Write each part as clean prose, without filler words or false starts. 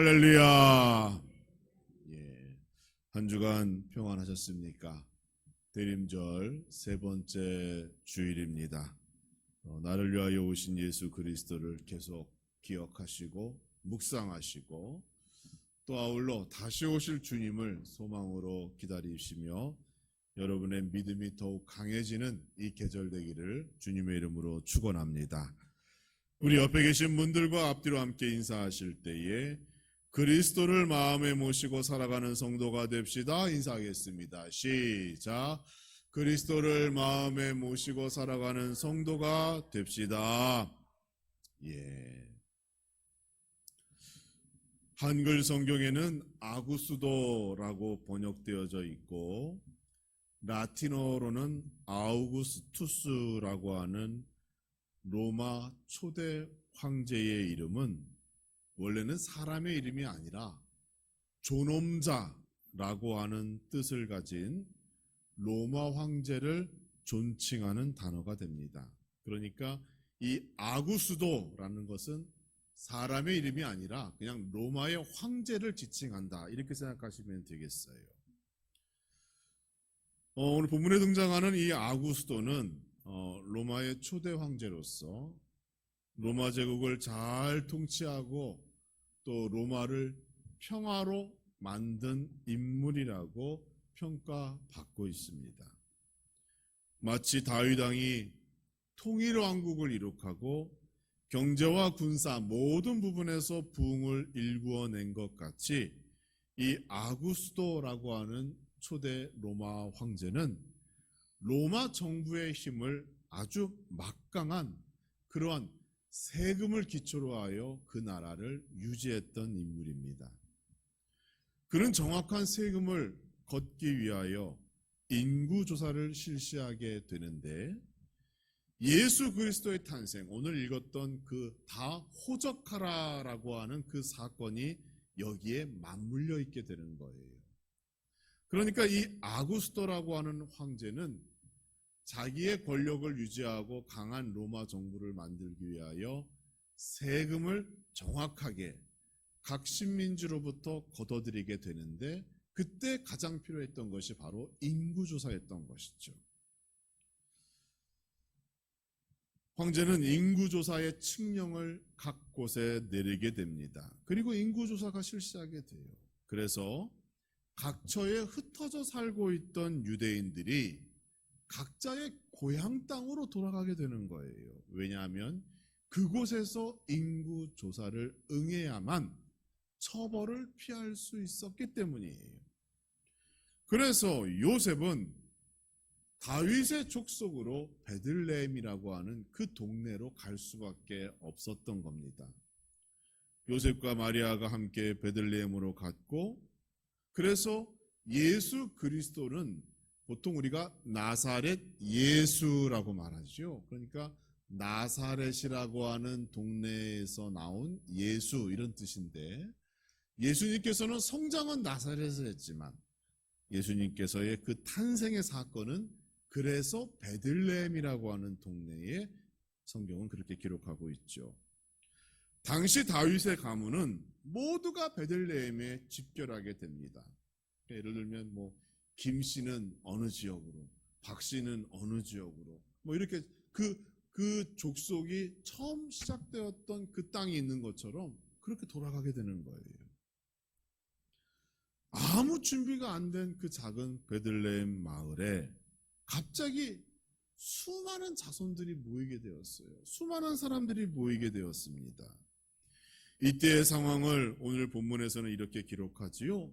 할렐루야. 예, 한 주간 평안하셨습니까? 대림절 세 번째 주일입니다. 나를 위하여 오신 예수 그리스도를 계속 기억하시고 묵상하시고 또 아울러 다시 오실 주님을 소망으로 기다리시며 여러분의 믿음이 더욱 강해지는 이 계절 되기를 주님의 이름으로 축원합니다. 우리 옆에 계신 분들과 앞뒤로 함께 인사하실 때에 그리스도를 마음에 모시고 살아가는 성도가 됩시다. 인사하겠습니다. 시작. 그리스도를 마음에 모시고 살아가는 성도가 됩시다. 예. 한글 성경에는 아구스도라고 번역되어져 있고 라틴어로는 아우구스투스라고 하는 로마 초대 황제의 이름은 원래는 사람의 이름이 아니라 존엄자라고 하는 뜻을 가진 로마 황제를 존칭하는 단어가 됩니다. 그러니까 이 아구스도라는 것은 사람의 이름이 아니라 그냥 로마의 황제를 지칭한다. 이렇게 생각하시면 되겠어요. 오늘 본문에 등장하는 이 아구스도는 로마의 초대 황제로서 로마 제국을 잘 통치하고 또 로마를 평화로 만든 인물이라고 평가받고 있습니다. 마치 다윗 왕이 통일왕국을 이룩하고 경제와 군사 모든 부분에서 부흥을 일구어낸 것 같이 이 아구스도라고 하는 초대 로마 황제는 로마 정부의 힘을 아주 막강한 그러한 세금을 기초로 하여 그 나라를 유지했던 인물입니다. 그는 정확한 세금을 걷기 위하여 인구조사를 실시하게 되는데 예수 그리스도의 탄생, 오늘 읽었던 그 다호적하라라고 하는 그 사건이 여기에 맞물려 있게 되는 거예요. 그러니까 이 아구스도라고 하는 황제는 자기의 권력을 유지하고 강한 로마 정부를 만들기 위하여 세금을 정확하게 각 식민지로부터 걷어들이게 되는데 그때 가장 필요했던 것이 바로 인구조사였던 것이죠. 황제는 인구조사의 칙령을 각 곳에 내리게 됩니다. 그리고 인구조사가 실시하게 돼요. 그래서 각처에 흩어져 살고 있던 유대인들이 각자의 고향 땅으로 돌아가게 되는 거예요. 왜냐하면 그곳에서 인구조사를 응해야만 처벌을 피할 수 있었기 때문이에요. 그래서 요셉은 다윗의 족속으로 베들레헴이라고 하는 그 동네로 갈 수밖에 없었던 겁니다. 요셉과 마리아가 함께 베들레헴으로 갔고 그래서 예수 그리스도는 보통 우리가 나사렛 예수라고 말하죠. 그러니까 나사렛이라고 하는 동네에서 나온 예수 이런 뜻인데 예수님께서는 성장은 나사렛에서 했지만 예수님께서의 그 탄생의 사건은 그래서 베들레헴이라고 하는 동네에 성경은 그렇게 기록하고 있죠. 당시 다윗의 가문은 모두가 베들레헴에 집결하게 됩니다. 예를 들면 김 씨는 어느 지역으로, 박 씨는 어느 지역으로, 이렇게 그 족속이 처음 시작되었던 그 땅이 있는 것처럼 그렇게 돌아가게 되는 거예요. 아무 준비가 안 된 그 작은 베들레헴 마을에 갑자기 수많은 자손들이 모이게 되었어요. 수많은 사람들이 모이게 되었습니다. 이때의 상황을 오늘 본문에서는 이렇게 기록하지요.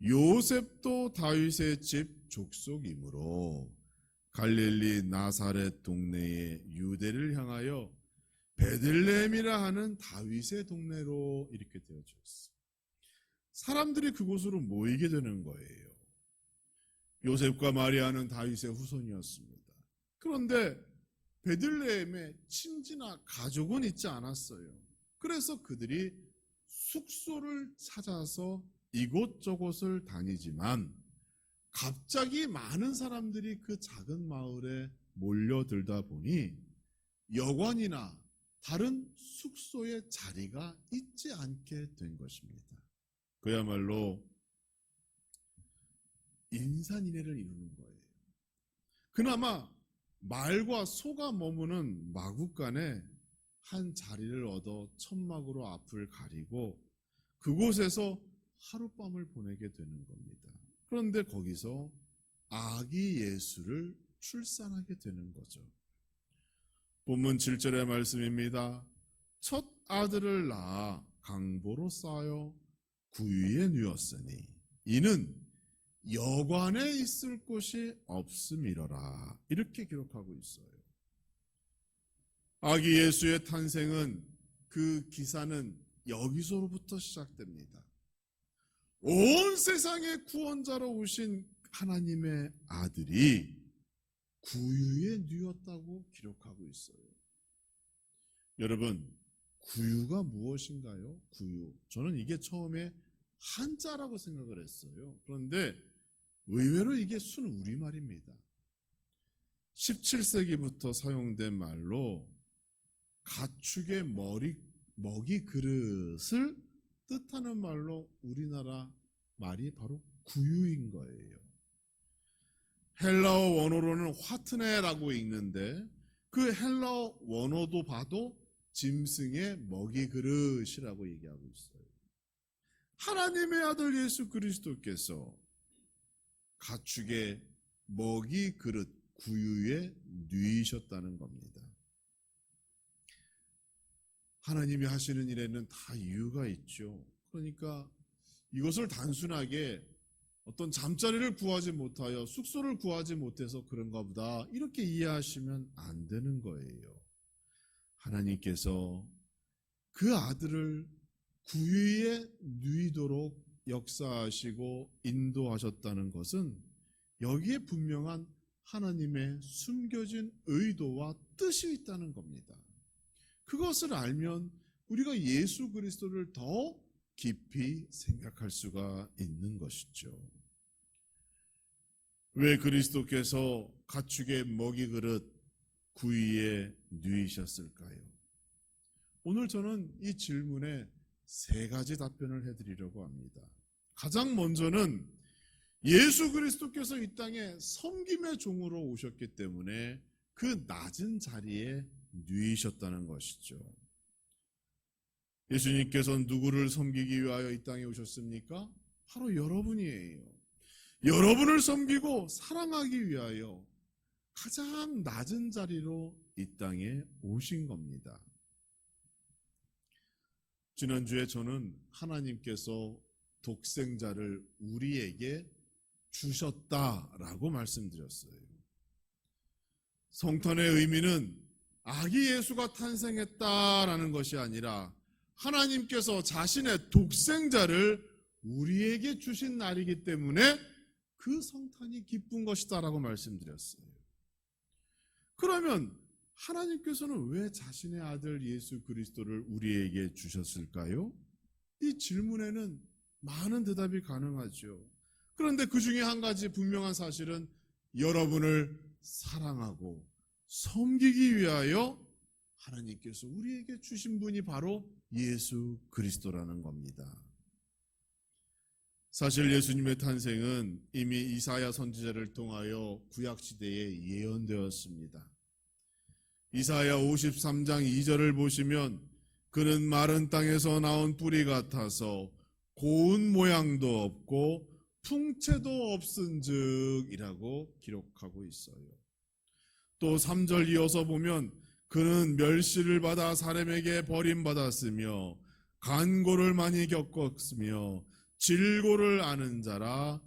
요셉도 다윗의 집 족속이므로 갈릴리 나사렛 동네의 유대를 향하여 베들레헴이라 하는 다윗의 동네로 이렇게 되어져 있어요. 사람들이 그곳으로 모이게 되는 거예요. 요셉과 마리아는 다윗의 후손이었습니다. 그런데 베들레헴에 친지나 가족은 있지 않았어요. 그래서 그들이 숙소를 찾아서 이곳저곳을 다니지만 갑자기 많은 사람들이 그 작은 마을에 몰려들다 보니 여관이나 다른 숙소에 자리가 있지 않게 된 것입니다. 그야말로 인산인해를 이루는 거예요. 그나마 말과 소가 머무는 마구간에 한 자리를 얻어 천막으로 앞을 가리고 그곳에서 하룻밤을 보내게 되는 겁니다. 그런데 거기서 아기 예수를 출산하게 되는 거죠. 본문 7절의 말씀입니다. 첫 아들을 낳아 강보로 쌓여 구유에 누웠으니 이는 여관에 있을 곳이 없음이러라. 이렇게 기록하고 있어요. 아기 예수의 탄생은, 그 기사는 여기서부터 시작됩니다. 온 세상의 구원자로 오신 하나님의 아들이 구유에 누웠다고 기록하고 있어요. 여러분, 구유가 무엇인가요? 구유. 저는 이게 처음에 한자라고 생각을 했어요. 그런데 의외로 이게 순 우리말입니다. 17세기부터 사용된 말로 가축의 먹이 그릇을 뜻하는 말로 우리나라 말이 바로 구유인 거예요. 헬라어 원어로는 화트네라고 읽는데 그 헬라어 원어도 봐도 짐승의 먹이 그릇이라고 얘기하고 있어요. 하나님의 아들 예수 그리스도께서 가축의 먹이 그릇 구유에 누이셨다는 겁니다. 하나님이 하시는 일에는 다 이유가 있죠. 그러니까 이것을 단순하게 어떤 잠자리를 구하지 못하여 숙소를 구하지 못해서 그런가 보다 이렇게 이해하시면 안 되는 거예요. 하나님께서 그 아들을 구유에 누이도록 역사하시고 인도하셨다는 것은 여기에 분명한 하나님의 숨겨진 의도와 뜻이 있다는 겁니다. 그것을 알면 우리가 예수 그리스도를 더 깊이 생각할 수가 있는 것이죠. 왜 그리스도께서 가축의 먹이 그릇 구유에 누이셨을까요? 오늘 저는 이 질문에 세 가지 답변을 해드리려고 합니다. 가장 먼저는 예수 그리스도께서 이 땅에 섬김의 종으로 오셨기 때문에 그 낮은 자리에 누이셨다는 것이죠. 예수님께서 누구를 섬기기 위하여 이 땅에 오셨습니까? 바로 여러분이에요. 여러분을 섬기고 사랑하기 위하여 가장 낮은 자리로 이 땅에 오신 겁니다. 지난주에 저는 하나님께서 독생자를 우리에게 주셨다라고 말씀드렸어요. 성탄의 의미는 아기 예수가 탄생했다라는 것이 아니라 하나님께서 자신의 독생자를 우리에게 주신 날이기 때문에 그 성탄이 기쁜 것이다라고 말씀드렸어요. 그러면 하나님께서는 왜 자신의 아들 예수 그리스도를 우리에게 주셨을까요? 이 질문에는 많은 대답이 가능하죠. 그런데 그 중에 한 가지 분명한 사실은 여러분을 사랑하고 섬기기 위하여 하나님께서 우리에게 주신 분이 바로 예수 그리스도라는 겁니다. 사실 예수님의 탄생은 이미 이사야 선지자를 통하여 구약시대에 예언되었습니다. 이사야 53장 2절을 보시면 그는 마른 땅에서 나온 뿌리 같아서 고운 모양도 없고 풍채도 없은즉 이라고 기록하고 있어요. 또 3절 이어서 보면 그는 멸시를 받아 사람에게 버림받았으며 간고를 많이 겪었으며 질고를 아는 자라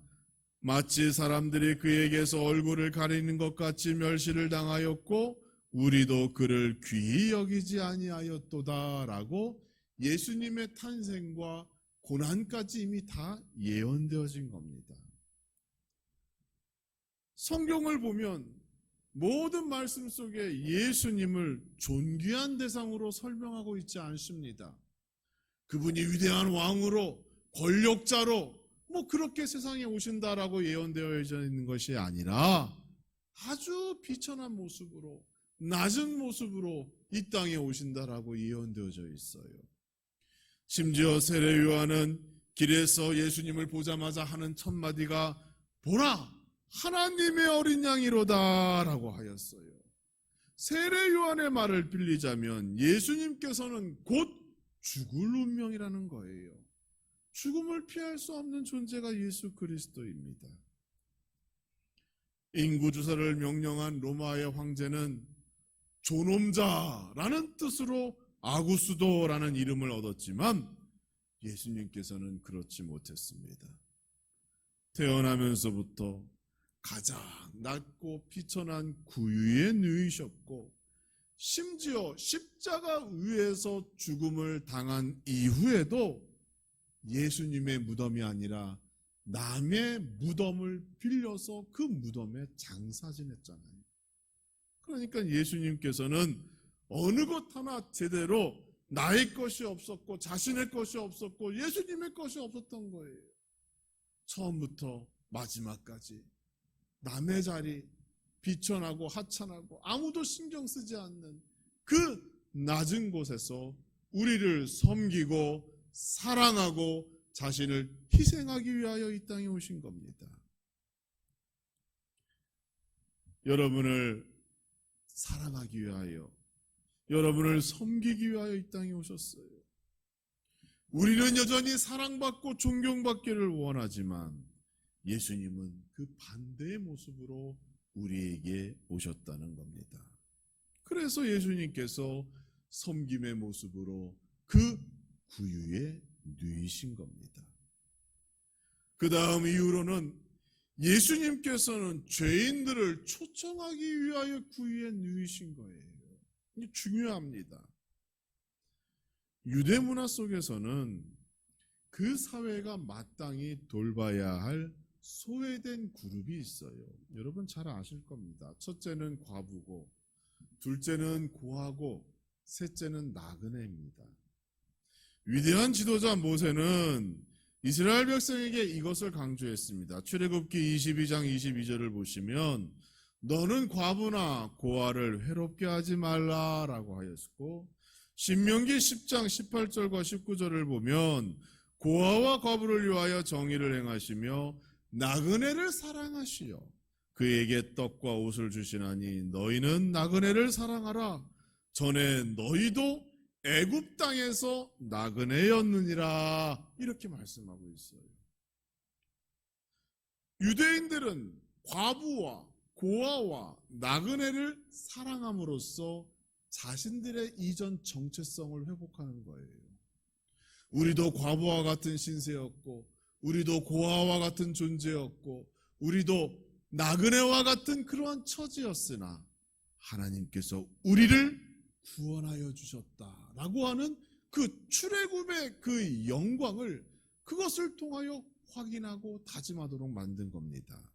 마치 사람들이 그에게서 얼굴을 가리는 것 같이 멸시를 당하였고 우리도 그를 귀히 여기지 아니하였도다라고 예수님의 탄생과 고난까지 이미 다 예언되어진 겁니다. 성경을 보면 모든 말씀 속에 예수님을 존귀한 대상으로 설명하고 있지 않습니다. 그분이 위대한 왕으로 권력자로 그렇게 세상에 오신다라고 예언되어 있는 것이 아니라 아주 비천한 모습으로 낮은 모습으로 이 땅에 오신다라고 예언되어져 있어요. 심지어 세례 요한은 길에서 예수님을 보자마자 하는 첫 마디가 보라 하나님의 어린 양이로다 라고 하였어요. 세례 요한의 말을 빌리자면 예수님께서는 곧 죽을 운명이라는 거예요. 죽음을 피할 수 없는 존재가 예수 그리스도입니다. 인구조사를 명령한 로마의 황제는 존엄자라는 뜻으로 아구스도라는 이름을 얻었지만 예수님께서는 그렇지 못했습니다. 태어나면서부터 가장 낮고 비천한 구유에 누이셨고 심지어 십자가 위에서 죽음을 당한 이후에도 예수님의 무덤이 아니라 남의 무덤을 빌려서 그 무덤에 장사 지냈잖아요. 그러니까 예수님께서는 어느 것 하나 제대로 나의 것이 없었고 자신의 것이 없었고 예수님의 것이 없었던 거예요. 처음부터 마지막까지 남의 자리, 비천하고 하찮하고 아무도 신경 쓰지 않는 그 낮은 곳에서 우리를 섬기고 사랑하고 자신을 희생하기 위하여 이 땅에 오신 겁니다. 여러분을 사랑하기 위하여, 여러분을 섬기기 위하여 이 땅에 오셨어요. 우리는 여전히 사랑받고 존경받기를 원하지만 예수님은 그 반대의 모습으로 우리에게 오셨다는 겁니다. 그래서 예수님께서 섬김의 모습으로 그 구유에 누이신 겁니다. 그 다음 이후로는 예수님께서는 죄인들을 초청하기 위하여 구유에 누이신 거예요. 이게 중요합니다. 유대 문화 속에서는 그 사회가 마땅히 돌봐야 할 소외된 그룹이 있어요. 여러분 잘 아실 겁니다. 첫째는 과부고, 둘째는 고아고, 셋째는 나그네입니다. 위대한 지도자 모세는 이스라엘 백성에게 이것을 강조했습니다. 출애굽기 22장 22절을 보시면 너는 과부나 고아를 괴롭게 하지 말라라고 하였고, 신명기 10장 18절과 19절을 보면 고아와 과부를 위하여 정의를 행하시며 나그네를 사랑하시어 그에게 떡과 옷을 주시나니 너희는 나그네를 사랑하라. 전에 너희도 애굽 땅에서 나그네였느니라. 이렇게 말씀하고 있어요. 유대인들은 과부와 고아와 나그네를 사랑함으로써 자신들의 이전 정체성을 회복하는 거예요. 우리도 과부와 같은 신세였고, 우리도 고아와 같은 존재였고, 우리도 나그네와 같은 그러한 처지였으나 하나님께서 우리를 구원하여 주셨다라고 하는 그 출애굽의 그 영광을 그것을 통하여 확인하고 다짐하도록 만든 겁니다.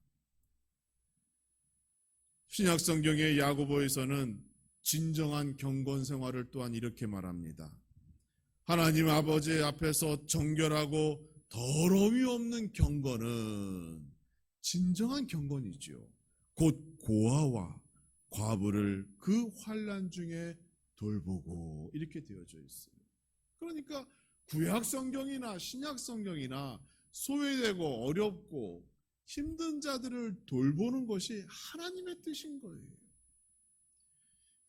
신약 성경의 야고보에서는 진정한 경건 생활을 또한 이렇게 말합니다. 하나님 아버지 앞에서 정결하고 더러움이 없는 경건은 진정한 경건이지요. 곧 고아와 과부를 그 환난 중에 돌보고 이렇게 되어져 있어요. 그러니까 구약 성경이나 신약 성경이나 소외되고 어렵고 힘든 자들을 돌보는 것이 하나님의 뜻인 거예요.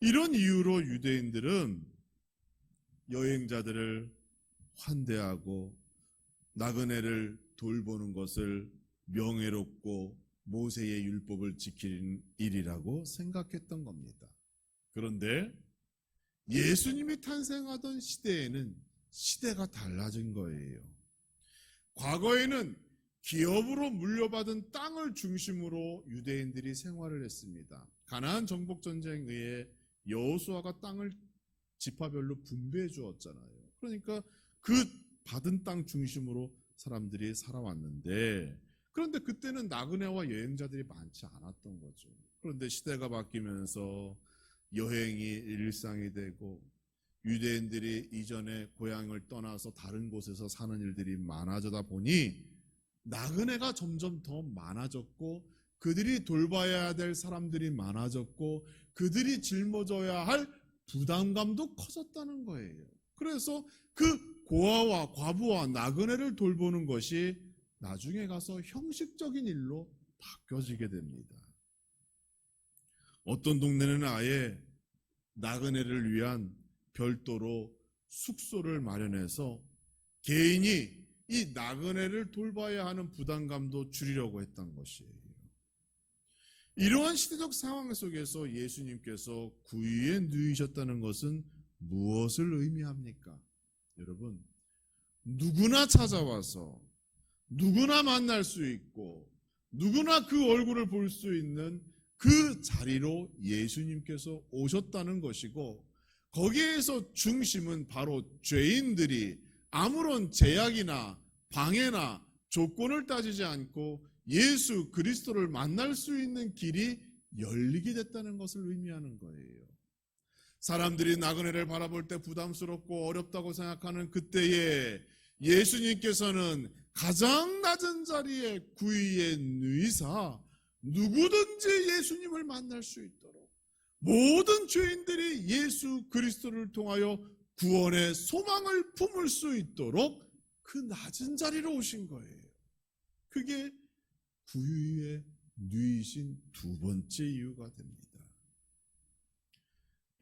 이런 이유로 유대인들은 여행자들을 환대하고 나그네를 돌보는 것을 명예롭고 모세의 율법을 지키는 일이라고 생각했던 겁니다. 그런데 예수님이 탄생하던 시대에는 시대가 달라진 거예요. 과거에는 기업으로 물려받은 땅을 중심으로 유대인들이 생활을 했습니다. 가나안 정복 전쟁에 의해 여호수아가 땅을 지파별로 분배해 주었잖아요. 그러니까 그 받은 땅 중심으로 사람들이 살아왔는데, 그런데 그때는 나그네와 여행자들이 많지 않았던 거죠. 그런데 시대가 바뀌면서 여행이 일상이 되고 유대인들이 이전에 고향을 떠나서 다른 곳에서 사는 일들이 많아지다 보니 나그네가 점점 더 많아졌고 그들이 돌봐야 될 사람들이 많아졌고 그들이 짊어져야 할 부담감도 커졌다는 거예요. 그래서 그 고아와 과부와 나그네를 돌보는 것이 나중에 가서 형식적인 일로 바뀌어지게 됩니다. 어떤 동네는 아예 나그네를 위한 별도로 숙소를 마련해서 개인이 이 나그네를 돌봐야 하는 부담감도 줄이려고 했던 것이에요. 이러한 시대적 상황 속에서 예수님께서 구유에 누이셨다는 것은 무엇을 의미합니까? 여러분, 누구나 찾아와서 누구나 만날 수 있고 누구나 그 얼굴을 볼 수 있는 그 자리로 예수님께서 오셨다는 것이고, 거기에서 중심은 바로 죄인들이 아무런 제약이나 방해나 조건을 따지지 않고 예수 그리스도를 만날 수 있는 길이 열리게 됐다는 것을 의미하는 거예요. 사람들이 나그네를 바라볼 때 부담스럽고 어렵다고 생각하는 그때에 예수님께서는 가장 낮은 자리에 구유에 누이사 누구든지 예수님을 만날 수 있도록, 모든 죄인들이 예수 그리스도를 통하여 구원의 소망을 품을 수 있도록 그 낮은 자리로 오신 거예요. 그게 구유에 누이신 두 번째 이유가 됩니다.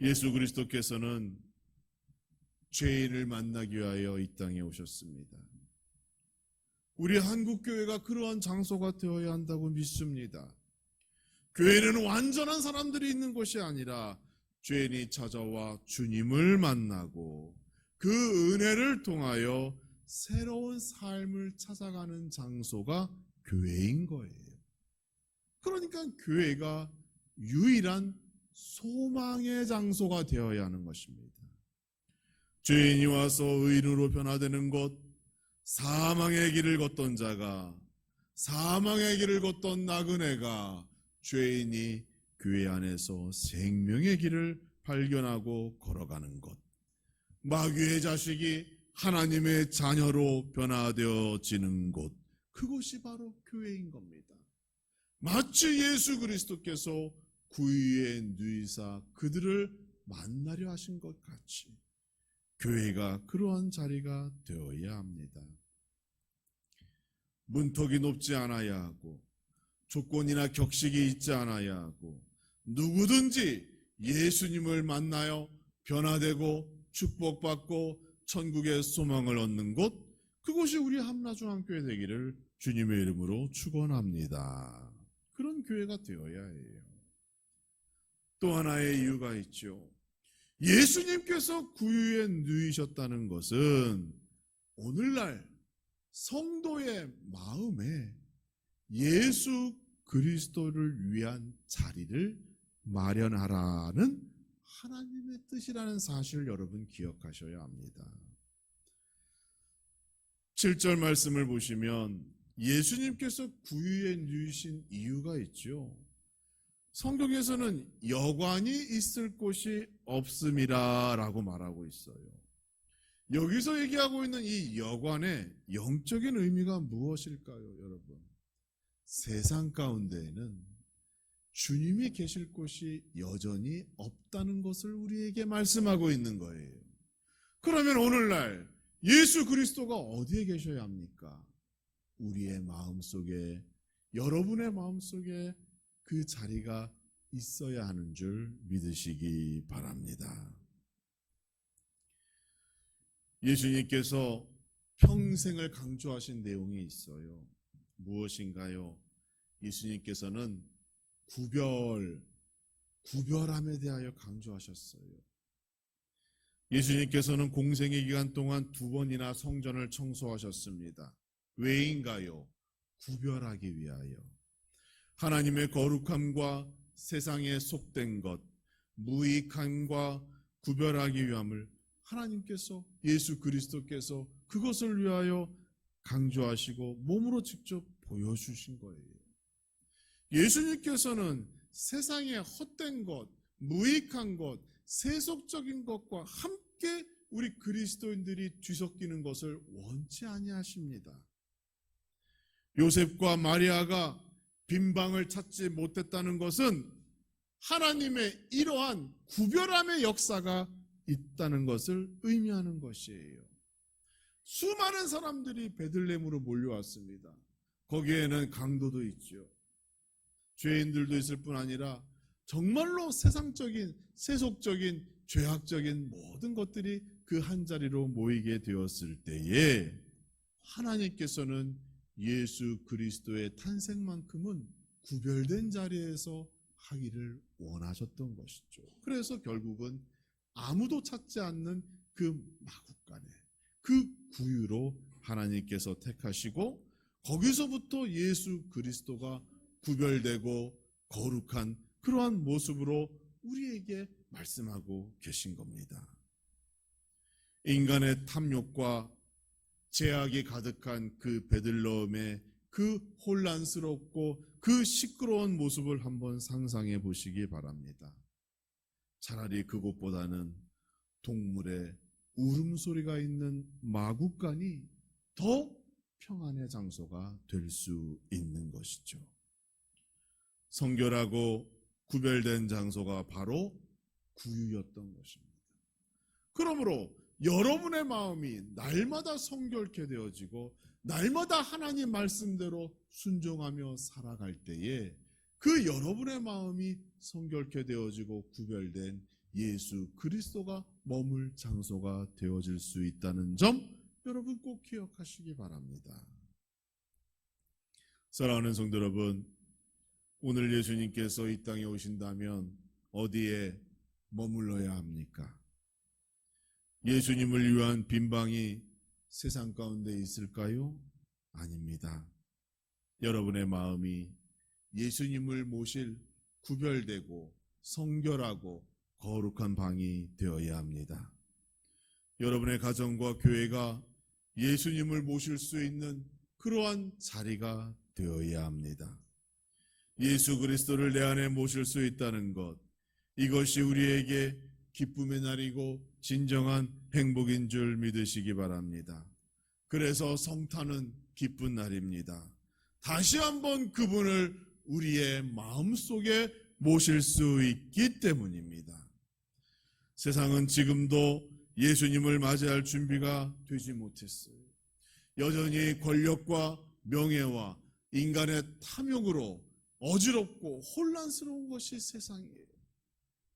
예수 그리스도께서는 죄인을 만나기 위하여 이 땅에 오셨습니다. 우리 한국교회가 그러한 장소가 되어야 한다고 믿습니다. 교회는 완전한 사람들이 있는 곳이 아니라 죄인이 찾아와 주님을 만나고 그 은혜를 통하여 새로운 삶을 찾아가는 장소가 교회인 거예요. 그러니까 교회가 유일한 소망의 장소가 되어야 하는 것입니다. 죄인이 와서 의인으로 변화되는 것, 사망의 길을 걷던 자가, 사망의 길을 걷던 나그네가, 죄인이 교회 안에서 생명의 길을 발견하고 걸어가는 것, 마귀의 자식이 하나님의 자녀로 변화되어지는 곳, 그것이 바로 교회인 겁니다. 마치 예수 그리스도께서 구유에 누이사 그들을 만나려 하신 것 같이 교회가 그러한 자리가 되어야 합니다. 문턱이 높지 않아야 하고 조건이나 격식이 있지 않아야 하고 누구든지 예수님을 만나여 변화되고 축복받고 천국의 소망을 얻는 곳, 그것이 우리 함라중앙교회 되기를 주님의 이름으로 축원합니다. 그런 교회가 되어야 해요. 또 하나의 이유가 있죠. 예수님께서 구유에 누이셨다는 것은 오늘날 성도의 마음에 예수 그리스도를 위한 자리를 마련하라는 하나님의 뜻이라는 사실을 여러분 기억하셔야 합니다. 7절 말씀을 보시면 예수님께서 구유에 누이신 이유가 있죠. 성경에서는 여관이 있을 곳이 없음이라 라고 말하고 있어요. 여기서 얘기하고 있는 이 여관의 영적인 의미가 무엇일까요, 여러분? 세상 가운데에는 주님이 계실 곳이 여전히 없다는 것을 우리에게 말씀하고 있는 거예요. 그러면 오늘날 예수 그리스도가 어디에 계셔야 합니까? 우리의 마음속에, 여러분의 마음속에 그 자리가 있어야 하는 줄 믿으시기 바랍니다. 예수님께서 평생을 강조하신 내용이 있어요. 무엇인가요? 예수님께서는 구별함에 대하여 강조하셨어요. 예수님께서는 공생의 기간 동안 2번이나 성전을 청소하셨습니다. 왜인가요? 구별하기 위하여. 하나님의 거룩함과 세상에 속된 것, 무익함과 구별하기 위함을 하나님께서, 예수 그리스도께서 그것을 위하여 강조하시고 몸으로 직접 보여주신 거예요. 예수님께서는 세상의 헛된 것, 무익한 것, 세속적인 것과 함께 우리 그리스도인들이 뒤섞이는 것을 원치 아니하십니다. 요셉과 마리아가 빈방을 찾지 못했다는 것은 하나님의 이러한 구별함의 역사가 있다는 것을 의미하는 것이에요. 수많은 사람들이 베들레헴으로 몰려왔습니다. 거기에는 강도도 있죠. 죄인들도 있을 뿐 아니라 정말로 세상적인, 세속적인, 죄악적인 모든 것들이 그 한자리로 모이게 되었을 때에 하나님께서는 예수 그리스도의 탄생만큼은 구별된 자리에서 하기를 원하셨던 것이죠. 그래서 결국은 아무도 찾지 않는 그 마구간에 그 구유로 하나님께서 택하시고 거기서부터 예수 그리스도가 구별되고 거룩한 그러한 모습으로 우리에게 말씀하고 계신 겁니다. 인간의 탐욕과 죄악이 가득한 그 베들레헴의 그 혼란스럽고 그 시끄러운 모습을 한번 상상해 보시기 바랍니다. 차라리 그곳보다는 동물의 울음소리가 있는 마구간이 더 평안의 장소가 될 수 있는 것이죠. 성결하고 구별된 장소가 바로 구유였던 것입니다. 그러므로 여러분의 마음이 날마다 성결케 되어지고 날마다 하나님 말씀대로 순종하며 살아갈 때에 그 여러분의 마음이 성결케 되어지고 구별된 예수 그리스도가 머물 장소가 되어질 수 있다는 점 여러분 꼭 기억하시기 바랍니다. 사랑하는 성도 여러분, 오늘 예수님께서 이 땅에 오신다면 어디에 머물러야 합니까? 예수님을 위한 빈방이 세상 가운데 있을까요? 아닙니다. 여러분의 마음이 예수님을 모실 구별되고 성결하고 거룩한 방이 되어야 합니다. 여러분의 가정과 교회가 예수님을 모실 수 있는 그러한 자리가 되어야 합니다. 예수 그리스도를 내 안에 모실 수 있다는 것, 이것이 우리에게 기쁨의 날이고 진정한 행복인 줄 믿으시기 바랍니다. 그래서 성탄은 기쁜 날입니다. 다시 한번 그분을 우리의 마음속에 모실 수 있기 때문입니다. 세상은 지금도 예수님을 맞이할 준비가 되지 못했어요. 여전히 권력과 명예와 인간의 탐욕으로 어지럽고 혼란스러운 것이 세상이에요.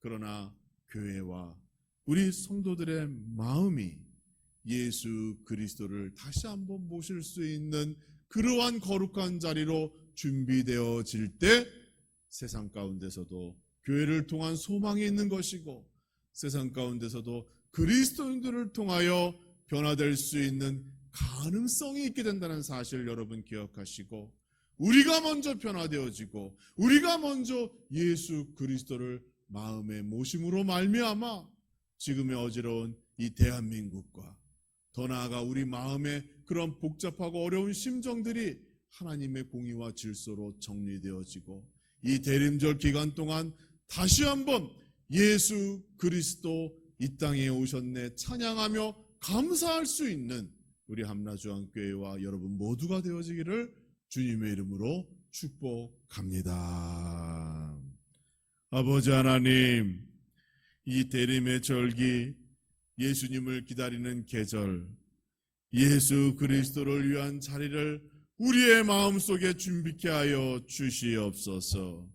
그러나 교회와 우리 성도들의 마음이 예수 그리스도를 다시 한번 모실 수 있는 그러한 거룩한 자리로 준비되어질 때 세상 가운데서도 교회를 통한 소망이 있는 것이고 세상 가운데서도 그리스도인들을 통하여 변화될 수 있는 가능성이 있게 된다는 사실을 여러분 기억하시고 우리가 먼저 변화되어지고 우리가 먼저 예수 그리스도를 마음에 모심으로 말미암아 지금의 어지러운 이 대한민국과 더 나아가 우리 마음의 그런 복잡하고 어려운 심정들이 하나님의 공의와 질서로 정리되어지고 이 대림절 기간 동안 다시 한번 예수 그리스도 이 땅에 오셨네 찬양하며 감사할 수 있는 우리 함라중앙교회와 여러분 모두가 되어지기를 주님의 이름으로 축복합니다. 아버지 하나님, 이 대림의 절기, 예수님을 기다리는 계절, 예수 그리스도를 위한 자리를 우리의 마음속에 준비케 하여 주시옵소서.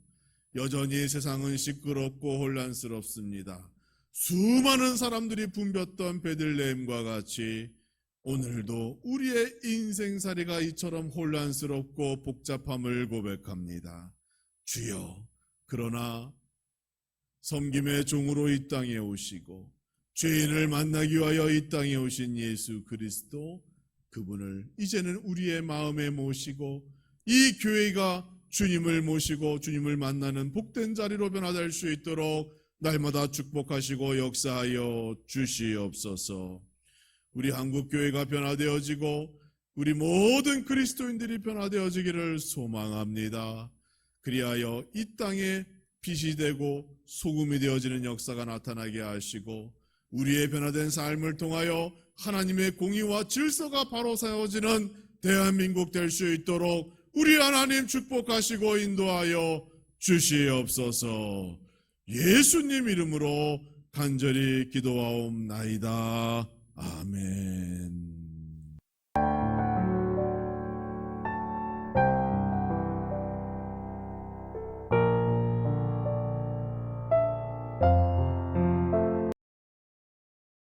여전히 세상은 시끄럽고 혼란스럽습니다. 수많은 사람들이 붐볐던 베들레헴과 같이 오늘도 우리의 인생살이가 이처럼 혼란스럽고 복잡함을 고백합니다. 주여, 그러나 섬김의 종으로 이 땅에 오시고 죄인을 만나기 위하여 이 땅에 오신 예수 그리스도, 그분을 이제는 우리의 마음에 모시고 이 교회가 주님을 모시고 주님을 만나는 복된 자리로 변화될 수 있도록 날마다 축복하시고 역사하여 주시옵소서. 우리 한국교회가 변화되어지고 우리 모든 그리스도인들이 변화되어지기를 소망합니다. 그리하여 이 땅에 빛이 되고 소금이 되어지는 역사가 나타나게 하시고 우리의 변화된 삶을 통하여 하나님의 공의와 질서가 바로 세워지는 대한민국 될 수 있도록 우리 하나님 축복하시고 인도하여 주시옵소서. 예수님 이름으로 간절히 기도하옵나이다. 아멘.